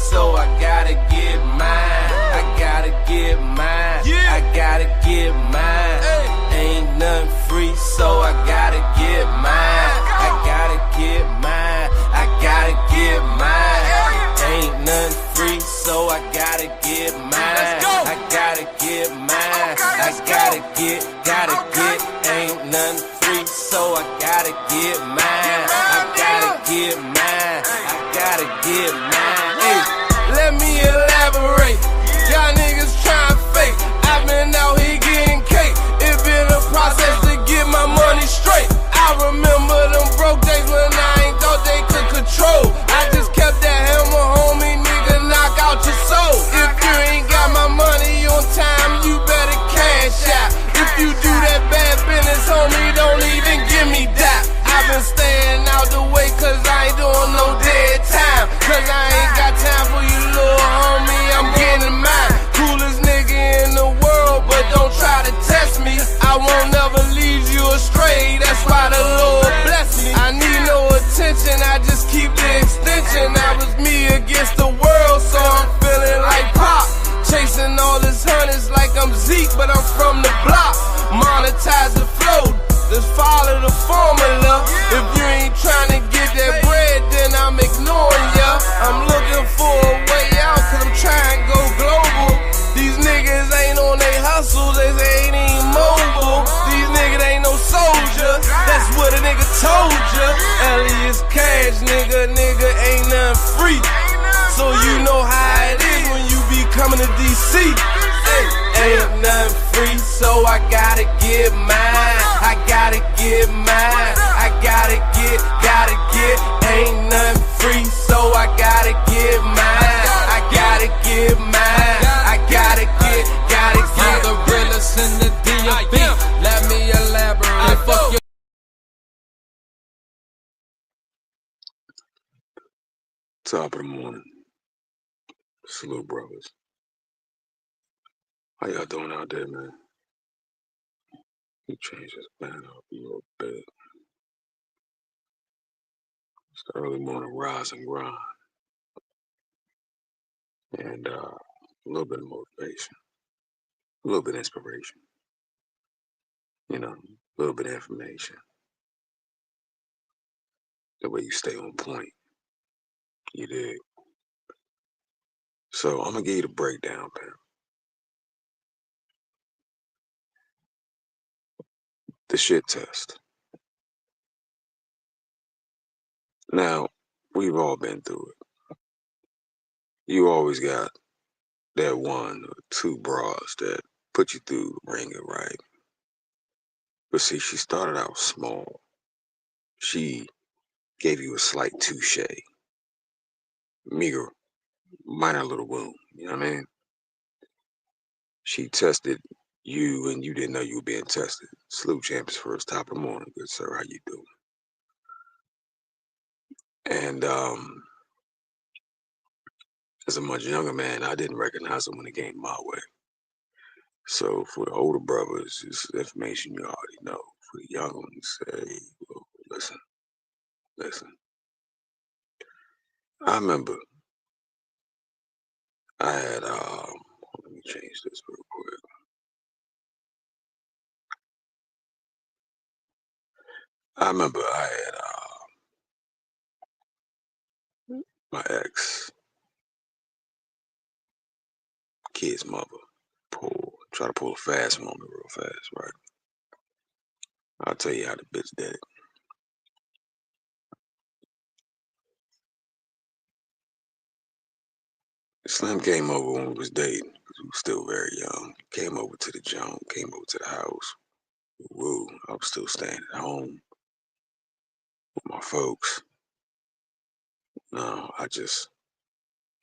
so I gotta get mine. I gotta get mine. I gotta get mine. Ain't nothing free, so I gotta get mine. I gotta get mine. I gotta get mine. Ain't nothing free, so I gotta get mine. I gotta get mine. I gotta get. Ain't nothing free, so I gotta get mine. I gotta get mine. I gotta get mine. Hey, let me elaborate. Y'all niggas trying fake. I've been out here getting cake. It been a process to get my money straight. I remember them broke days when I ain't thought they could control. I just kept that hammer, homie, nigga, knock out your soul. If you ain't got my money on time, you better cash out. If you do that bad business, homie, don't even give me that. I've been staying out the way cause I ain't doing no dead time. Cause I ain't got time for you, little homie, I'm getting mine. Coolest nigga in the world, but don't try to test me. I won't never lead you astray, that's why the Lord bless me. I need no attention, I just keep the extension. That was me against the world, so I'm feeling like Pop. Chasing all this hundreds like I'm Zeke, but I'm from the block. Monetize the flow, just follow the formula. If you ain't trying to get that bread, then I'm ignoring ya. I'm looking for a way out, cause I'm trying to go global. These niggas ain't on they hustle, they ain't even mobile. These niggas ain't no soldier, that's what a nigga told ya. Elias Cash, nigga ain't nothing free. So you know how it is when you be coming to DC. Ain't nothing free, so I gotta get mine. I gotta get mine. I gotta get. Ain't nothing free, so I gotta get mine. I gotta get mine. I gotta get. I'm the realest in the D.O.B. Let me elaborate. Fuck your Top of the morning. Salute, brothers. How y'all doing out there, man? You change this band up a little bit. It's the early morning rise and grind. And a little bit of motivation. A little bit of inspiration. You know, a little bit of information. That way you stay on point. You dig? So I'm gonna give you the breakdown, man. The shit test. Now, we've all been through it. You always got that one or two bras that put you through the ringer, right? But see, she started out small. She gave you a slight touche, meager, minor little wound. You know what I mean? She tested you, and you didn't know you were being tested. Salute, champions, first top of the morning, good sir. How you doing? And as a much younger man, I didn't recognize them when it came my way. So for the older brothers, it's information you already know. For the young ones, say, well, listen. I remember I had let me change this real quick. I remember I had my ex kid's mother try to pull a fast one on me real fast, right? I'll tell you how the bitch did it. Slim came over when we was dating, because we was still very young. Came over to the joint, came over to the house. Woo, I was still staying at home with my folks. No, I just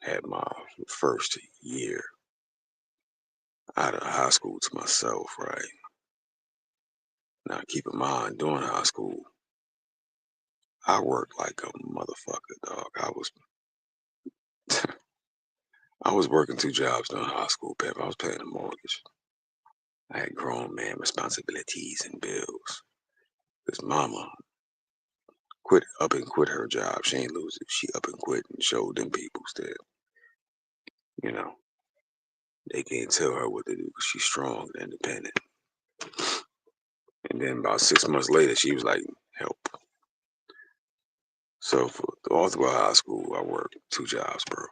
had my first year out of high school to myself, right? Now, keep in mind, during high school, I worked like a motherfucker, dog. I was working 2 jobs during high school, Pep. I was paying a mortgage. I had grown man responsibilities and bills. This mama quit her job. She ain't lose it. She up and quit and showed them people still. You know, they can't tell her what to do because she's strong and independent. And then about 6 months later, she was like, help. So all throughout high school, I worked 2 jobs, bro.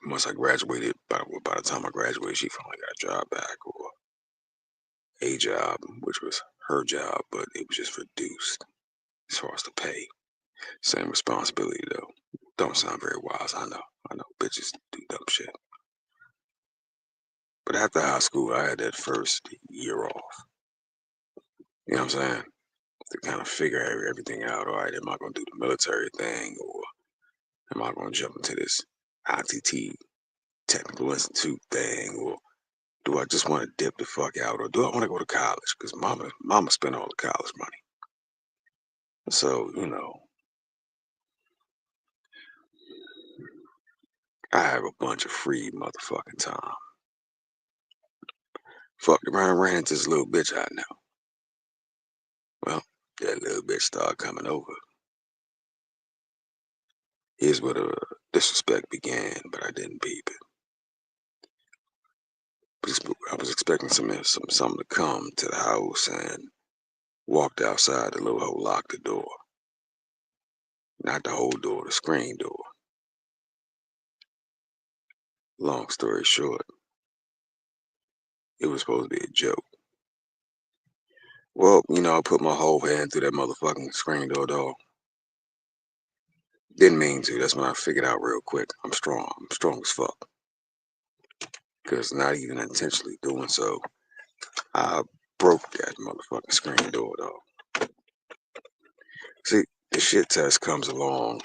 Once I graduated, by the time I graduated, she finally got a job back, or a job, which was her job, but it was just reduced as far as the pay. Same responsibility, though. Don't sound very wise, I know. Bitches do dumb shit. But after high school, I had that first year off. You know what I'm saying? To kind of figure everything out. All right, am I going to do the military thing, or am I going to jump into this ITT Technical Institute thing, or do I just want to dip the fuck out, or do I want to go to college? Because mama spent all the college money. So, you know, I have a bunch of free motherfucking time. Fucked around and ran into this little bitch I know. Well, that little bitch started coming over. Here's where the disrespect began, but I didn't peep it. I was expecting something to come to the house and walked outside. The little hoe locked the door. Not the whole door, the screen door. Long story short, it was supposed to be a joke. Well, you know, I put my whole hand through that motherfucking screen door, dog. Didn't mean to. That's when I figured out real quick. I'm strong. I'm strong as fuck. Because not even intentionally doing so, I broke that motherfucking screen door, dog. See, the shit test comes along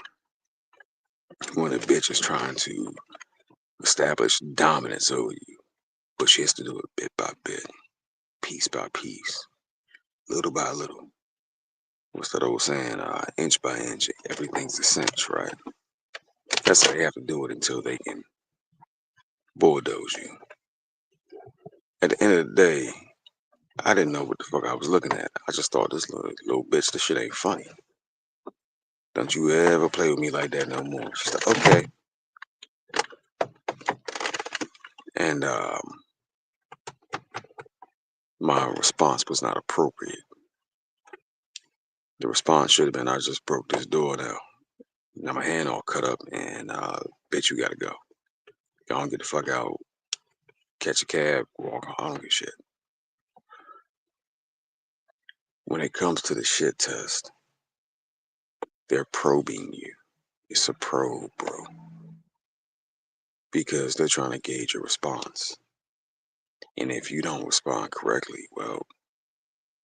when a bitch is trying to establish dominance over you. But she has to do it bit by bit, piece by piece, little by little. What's that old saying? Inch by inch, everything's a cinch, right? That's how they have to do it until they can bulldoze you. At the end of the day, I didn't know what the fuck I was looking at. I just thought this little bitch, this shit ain't funny. Don't you ever play with me like that no more. She's like, okay. And my response was not appropriate. The response should have been, I just broke this door now. Now my hand all cut up, and bitch, you gotta go. Go on, get the fuck out. Catch a cab, walk on. I don't give a shit. When it comes to the shit test, they're probing you. It's a probe, bro. Because they're trying to gauge your response. And if you don't respond correctly, well,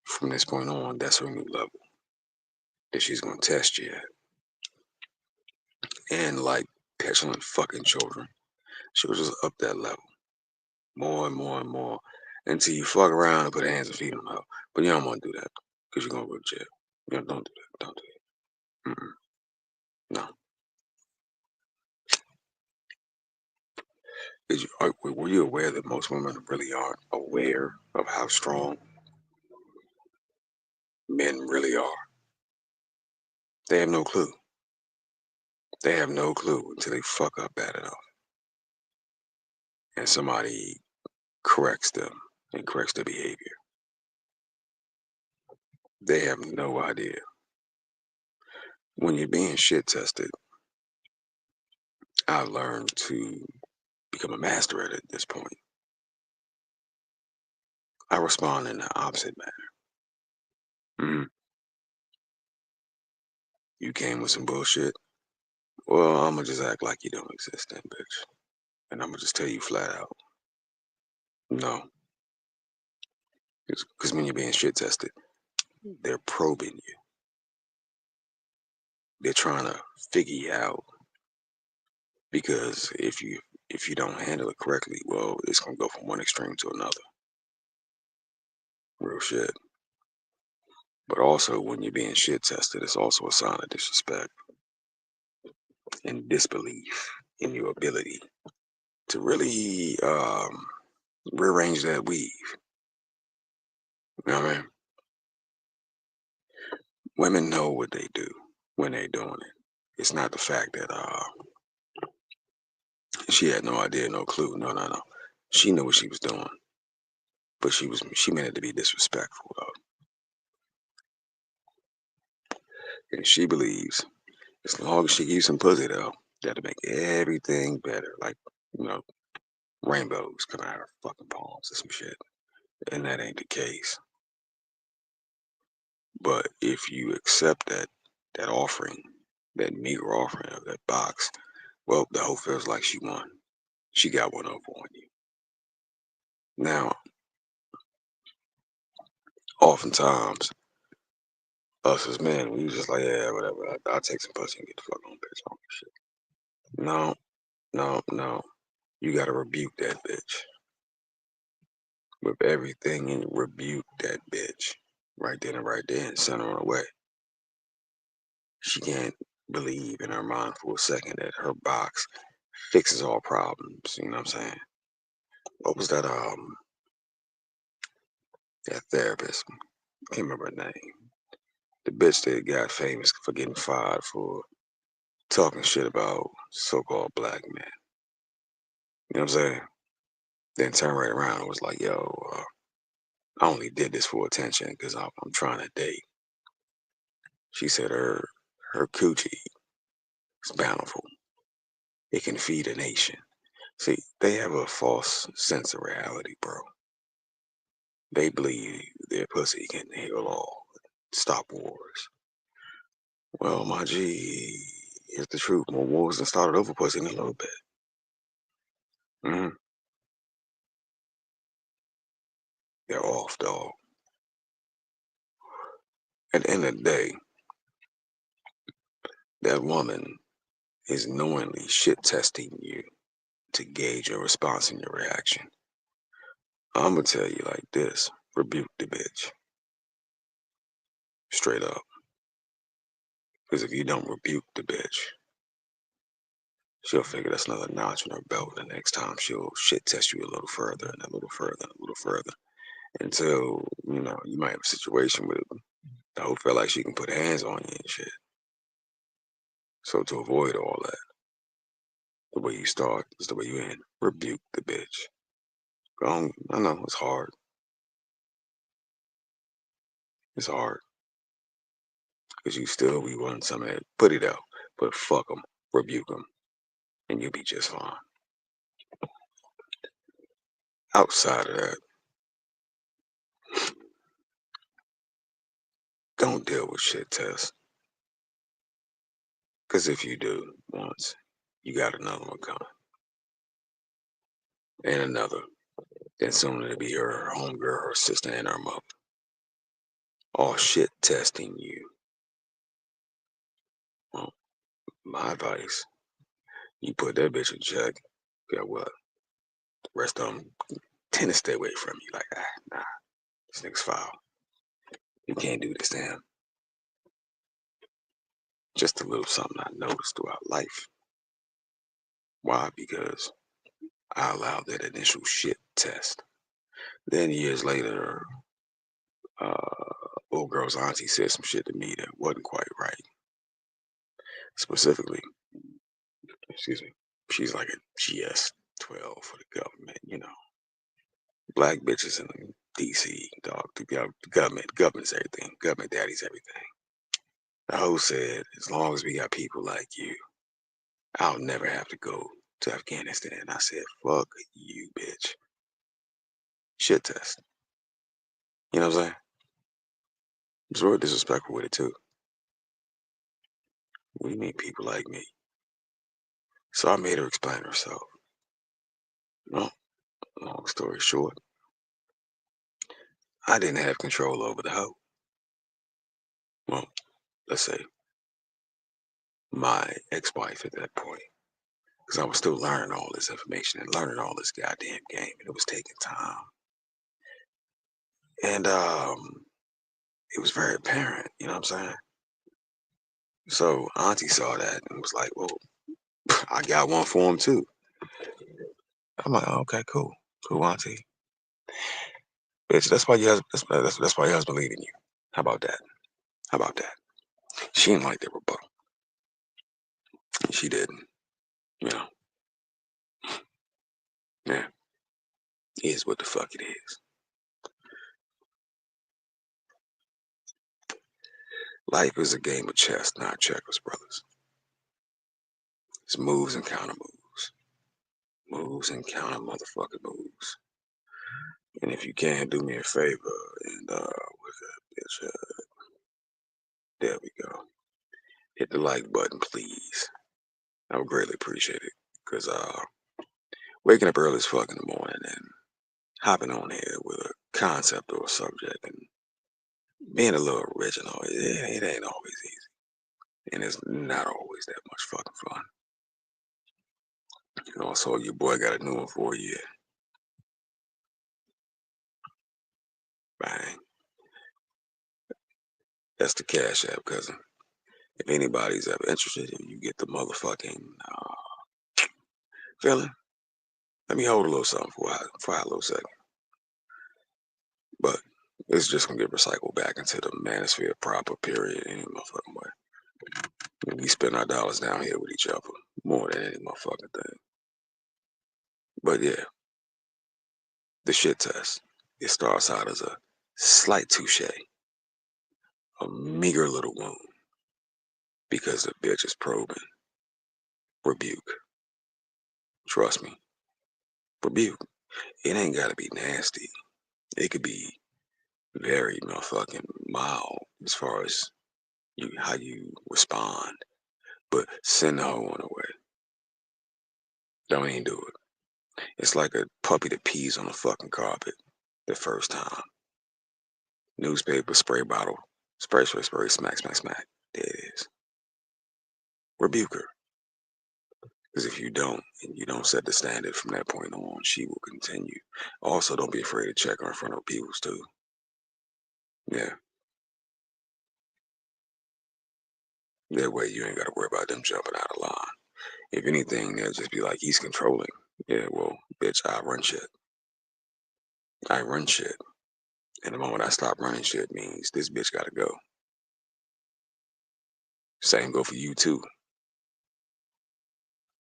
from this point on, that's her new level that she's gonna test you at. And like petulant fucking children, she'll just up that level more and more and more until you fuck around and put hands and feet on her. But you don't want to do that because you're gonna go to jail. You know, don't do that. Don't do that. No. Were you aware that most women really aren't aware of how strong men really are? They have no clue. They have no clue until they fuck up bad enough. And somebody corrects them and corrects their behavior. They have no idea. When you're being shit tested, I've learned to become a master at it at this point. I respond in the opposite manner. You came with some bullshit. Well, I'm gonna just act like you don't exist then, bitch. And I'm gonna just tell you flat out. No. Because when you're being shit tested, they're probing you. They're trying to figure you out. Because if you don't handle it correctly, well, it's gonna go from one extreme to another. Real shit. But also, when you're being shit tested, it's also a sign of disrespect and disbelief in your ability to really rearrange that weave. You know what I mean? Women know what they do when they're doing it. It's not the fact that She had no idea, no clue. No. She knew what she was doing, but she meant it to be disrespectful though. And she believes as long as she gives some pussy though, that'll make everything better. Like, rainbows coming out of her fucking palms or some shit. And that ain't the case. But if you accept that offering, that meager offering of that box, well, the hoe feels like she won. She got one over on you. Now, oftentimes, us as men, we just like, yeah, whatever. I'll take some pussy and get the fuck on, bitch. I don't give a shit. No. You gotta rebuke that bitch. With everything and rebuke that bitch. Right then and right there and send her on her way. She can't believe in her mind for a second that her box fixes all problems. You know what I'm saying? What was that therapist? I can't remember her name. The bitch that got famous for getting fired for talking shit about so-called black men. You know what I'm saying? Then turned right around and was like, yo, I only did this for attention because I'm trying to date. She said her coochie is bountiful. It can feed a nation. See, they have a false sense of reality, bro. They believe their pussy can heal all, stop wars. Well, my G, here's the truth. More wars than started over pussy in a little bit. They're off, dog. At the end of the day, that woman is knowingly shit testing you to gauge your response and your reaction. I'm gonna tell you like this: rebuke the bitch. Straight up. Because if you don't rebuke the bitch, she'll figure that's another notch on her belt. The next time she'll shit test you a little further and a little further and a little further until, you might have a situation where the hoe feel like she can put hands on you and shit. So to avoid all that, the way you start is the way you end. Rebuke the bitch. I know it's hard. It's hard. Because you still be wanting some of that. Put it out. But fuck them. Rebuke them. And you'll be just fine. Outside of that, don't deal with shit tests. Because if you do once, you got another one coming. And another. Then soon it'll be her homegirl, her sister, and her mother. All shit testing you. Well, my advice, you put that bitch in check. Got what? The rest of them tend to stay away from you. Like, nah, this nigga's foul. You can't do this to him. Just a little something I noticed throughout life. Why? Because I allowed that initial shit test. Then years later, old girl's auntie said some shit to me that wasn't quite right. Specifically, excuse me, she's like a GS-12 for the government, Black bitches in DC, dog. The government's everything. Government daddy's everything. The hoe said, as long as we got people like you, I'll never have to go to Afghanistan. I said, fuck you, bitch. Shit test. You know what I'm saying? It's real disrespectful with it too. We need people like me. So I made her explain herself. Well, long story short, I didn't have control over the hoe. Well, let's say my ex-wife at that point. Because I was still learning all this information and learning all this goddamn game, and it was taking time. And it was very apparent, you know what I'm saying? So auntie saw that and was like, well, I got one for him too. I'm like, oh, okay, cool, auntie. Bitch, that's why your husband leaving you. How about that? She didn't like the rebuttal. She didn't, Yeah, is what the fuck it is. Life is a game of chess, not checkers, brothers. It's moves and counter moves. Moves and counter motherfucking moves. And if you can, do me a favor and what's that bitch? There we go. Hit the like button, please. I would greatly appreciate it. Cause waking up early as fuck in the morning and hopping on here with a concept or a subject and being a little original, it ain't always easy. And it's not always that much fucking fun. And also, your boy got a new one for you. Bang. That's the Cash App, cousin. If anybody's ever interested, if you get the motherfucking feeling, let me hold a little something for a little second. But it's just gonna get recycled back into the manosphere proper, period, any motherfucking way. We spend our dollars down here with each other more than any motherfucking thing. But yeah, the shit test. It starts out as a slight touche, a meager little wound, because the bitch is probing. Rebuke. Trust me. Rebuke. It ain't gotta be nasty. It could be very motherfucking mild as far as how you respond. But send the hoe on away. Don't even do it. It's like a puppy that pees on the fucking carpet the first time. Newspaper, spray bottle, spray, smack, smack, smack. There it is. Rebuke her. Because if you don't, and you don't set the standard from that point on, she will continue. Also, don't be afraid to check her in front of people too. Yeah. That way you ain't got to worry about them jumping out of line. If anything, they'll just be like, he's controlling. Yeah, well, bitch, I run shit. I run shit. And the moment I stop running shit means this bitch gotta go. Same go for you too.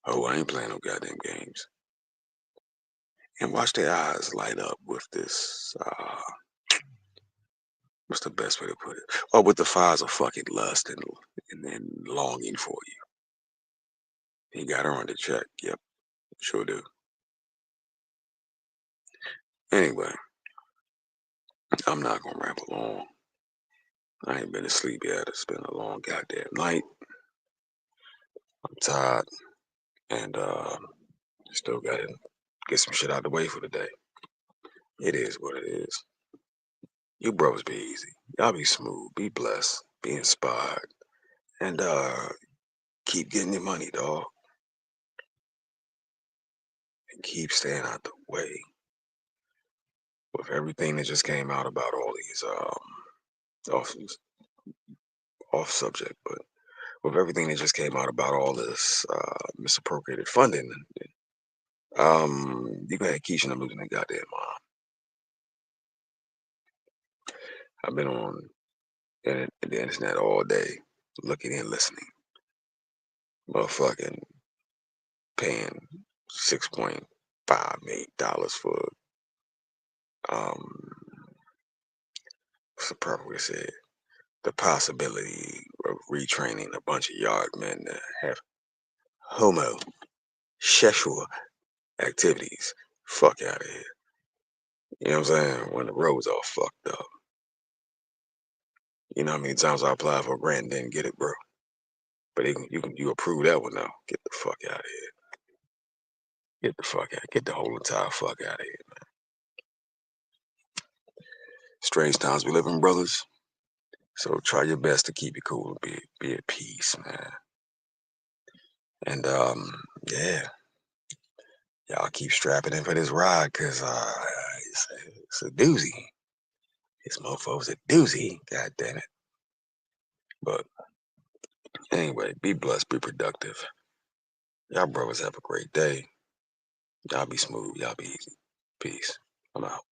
Oh, I ain't playing no goddamn games. And watch their eyes light up with this, what's the best way to put it? Oh, with the fires of fucking lust and longing for you. He got her on the check. Yep, sure do. Anyway, I'm not gonna ramble on. I ain't been asleep yet. It's been a long goddamn night. I'm tired. And still gotta get some shit out the way for the day. It is what it is. You brothers be easy. Y'all be smooth. Be blessed. Be inspired. And keep getting your money, dog. And keep staying out the way. With everything that just came out about all these off subject, but with everything that just came out about all this misappropriated funding, you gonna have Keisha and them losing their goddamn mind. I've been on the internet all day, looking and listening. Motherfucking paying $6.5 million for what's the proper way to say it? The possibility of retraining a bunch of yard men to have homosexual activities. Fuck out of here. You know what I'm saying? When the road's all fucked up. You know how many times I applied for a grant and didn't get it, bro? But you approve that one now. Get the fuck out of here. Get the fuck out. Get the whole entire fuck out of here, man. Strange times we live in, brothers. So try your best to keep it cool and be at peace, man. And yeah. Y'all keep strapping in for this ride, cause it's a doozy. This mofo's a doozy. God damn it. But anyway, be blessed, be productive. Y'all brothers have a great day. Y'all be smooth. Y'all be easy. Peace. I'm out.